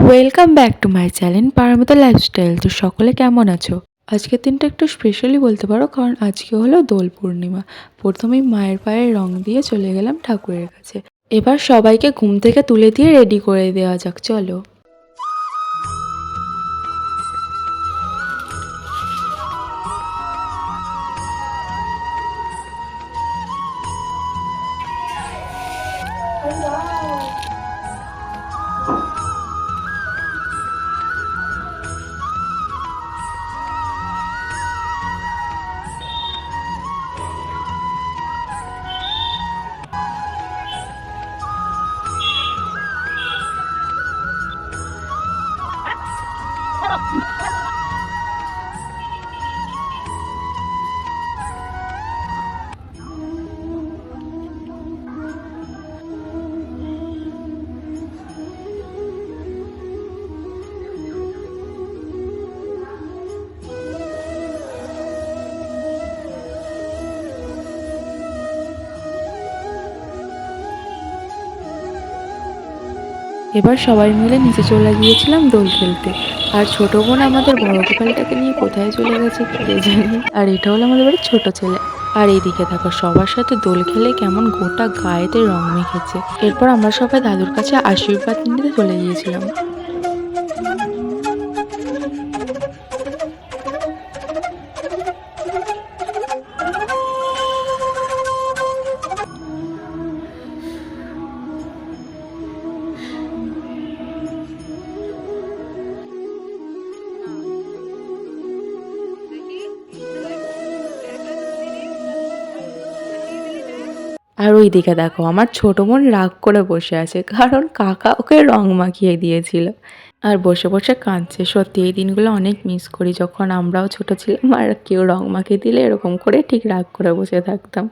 Welcome back to my channel Paramita lifestyle. তো সকলে কেমন আছো? আজকের দিনটা একটু স্পেশালি বলতে পারো, কারণ আজকে হলো দোল পূর্ণিমা। প্রথমেই মায়ের পায়ে রং দিয়ে চলে গেলাম ঠাকুরের কাছে। এবার সবাইকে ঘুম থেকে তুলে দিয়ে রেডি করে দেওয়া যাক, চলো। এবার সবাই মিলে নিচে চলে গিয়েছিলাম দোল খেলতে। আর ছোট বোন আমাদের বড় গোপালটাকে নিয়ে কোথায় চলে গেছে কে জানি। আর এটা হলো আমাদের বাড়ির ছোট ছেলে। আর এইদিকে দেখো সবার সাথে দোল খেলে কেমন গোটা গায়েতে রং মেখেছে। এরপর আমরা সবাই দাদুর কাছে আশীর্বাদ নিতে চলে গিয়েছিলাম। আর ওইদিকে দেখো আমার ছোট বোন রাগ করে বসে আছে, কারণ কাকা ওকে রং মাখিয়ে দিয়েছিল। আর বসে বসে কাঁদছে। সত্যি এই দিনগুলো অনেক মিস করি, যখন আমরাও ছোট ছিলাম আর কেউ রং মাখিয়ে দিলে এরকম করে ঠিক রাগ করে বসে থাকতাম।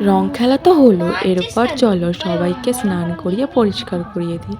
রং খেলা তো হলো, এরপর চলো সবাইকে স্নান করিয়ে পরিষ্কার করিয়ে দিই।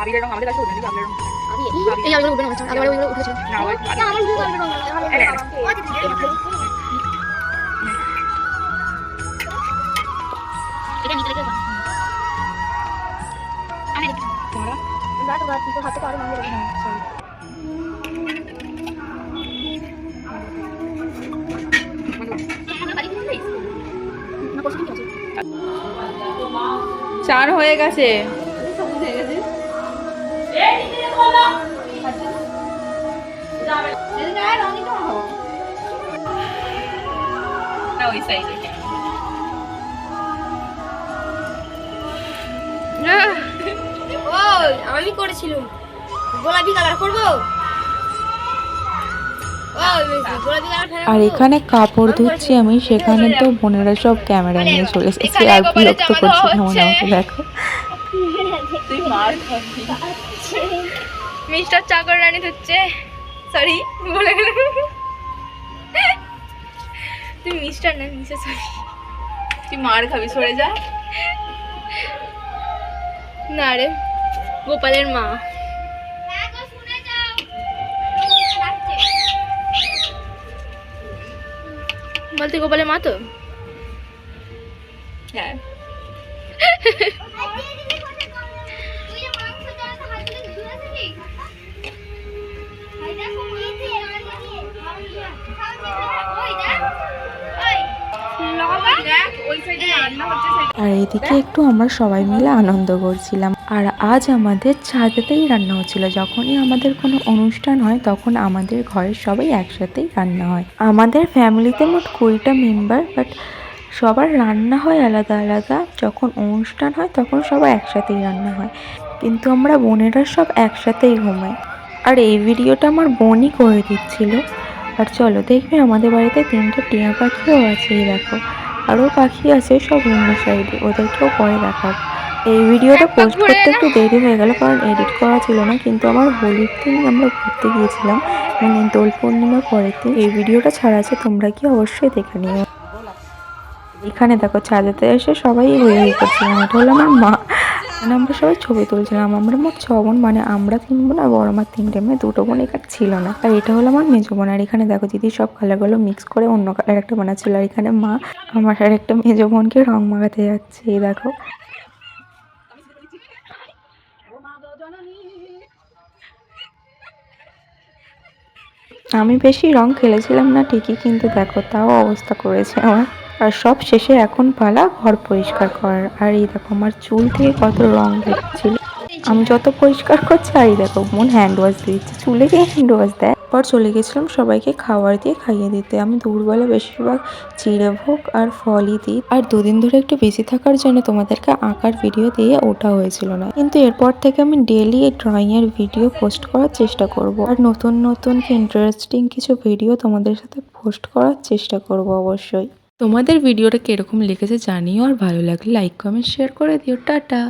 আবিরের রং আমাদের কাছে উঠে আবিরের রং এই আবির উঠবে না আগে ওইগুলো উঠেছে না ওই আমার উঠবে এটা নিতে লেগে আমি তোমরা দাঁড়া তো হাতে পারো আমি সরি চার হয়ে গেছে ওই সাইডে আমি করেছিলাম গোলাপি কালার করবো আর এখানে কাপড় ধুচ্ছি আমি, সেখানে তো বোনেরা সব ক্যামেরা নিয়ে চলে এসেছে আর বিরক্ত করছে কেমন আমাকে দেখো। মিস্টার চাকর রানী ধুচ্ছে, সরি বলে গেলাম, তুই মিস্টার না মিসেস, সরি তুই মার খাবি, সরে যা। না রে গোপালের মা বলতে গোপালের মা তো হ্যাঁ আর এদিকে একটু আমরা সবাই মিলে আনন্দ করছিলাম। আর আজ আমাদের ছাদেতেই রান্না হচ্ছিল। যখনই আমাদের কোনো অনুষ্ঠান হয় তখন আমাদের ঘরের সবাই একসাথেই রান্না হয়। আমাদের ফ্যামিলিতে মোট 20টা মেম্বার, বাট সবার রান্না হয় আলাদা আলাদা। যখন অনুষ্ঠান হয় তখন সবাই একসাথেই রান্না হয়, কিন্তু আমরা বোনেরা সব একসাথেই ঘুমাই। আর এই ভিডিওটা আমার বোনই করে দিচ্ছিল। আর চলো দেখবে আমাদের বাড়িতে 3টে টিয়া পাখিও আছে, এই দেখো আরও পাখি আছে সব অন্য সাইডে, ওদেরকেও পরে দেখাবো। এই ভিডিওটা পোস্ট করতে একটু দেরি হয়ে গেল কারণ এডিট করা ছিল না, কিন্তু আমার হোলির দিন আমরা ঘুরতে গিয়েছিলাম, মানে দোল পূর্ণিমার পরের দিন এই ভিডিওটা ছাড়া আছে, তোমরা কি অবশ্যই দেখে নিও। এখানে দেখো ছাদেতে এসে সবাই হই করছিলাম, এটা হলো আমার মা, মানে আমরা সবাই ছবি তুলছিলাম। আমরা মোট 6 বোন, মানে আমরা 3 বোন আর বড় আমার 3টে মেয়ে, 2টো বোন এখানে ছিল না। আর এটা হলো আমার মেজো বোন। আর এখানে দেখো দিদি সব কালারগুলো মিক্স করে অন্য কালার একটা বানাচ্ছিল। আর এখানে মা আমার আর একটা মেজো বোনকে রং মাখাতে যাচ্ছে, এই দেখো। আমি বেশি রং খেলেছিলাম না ঠিকই, কিন্তু দেখো তাও অবস্থা করেছে আমার। আর সব শেষে এখন পালা ঘর পরিষ্কার করার। আর এই দেখো আমার চুল থেকে কত রং বেরোচ্ছিল, আমি যত পরিষ্কার করছি আর এই দেখো বোন হ্যান্ড ওয়াশ দিচ্ছে, চুলে গিয়ে হ্যান্ড ওয়াশ দেয়। পর চলে গেছিলাম সবাইকে খাবার দিয়ে খাইয়ে দিতে। আমি দুপুরবেলা বেশিরভাগ চিড়েভোগ আর ফলই দিই। আর 2 দিন ধরে একটু বেশি থাকার জন্য তোমাদেরকে আঁকার ভিডিও দিয়ে ওঠা হয়েছিল না, কিন্তু এরপর থেকে আমি ডেইলি ড্রয়িং এর ভিডিও পোস্ট করার চেষ্টা করব। আর নতুন নতুন ইন্টারেস্টিং কিছু ভিডিও তোমাদের সাথে পোস্ট করার চেষ্টা করব অবশ্যই। তোমাদের ভিডিওটা কিরকম লেগেছে জানিও, আর ভালো লাগলে লাইক কমেন্ট শেয়ার করে দিও। টাটা।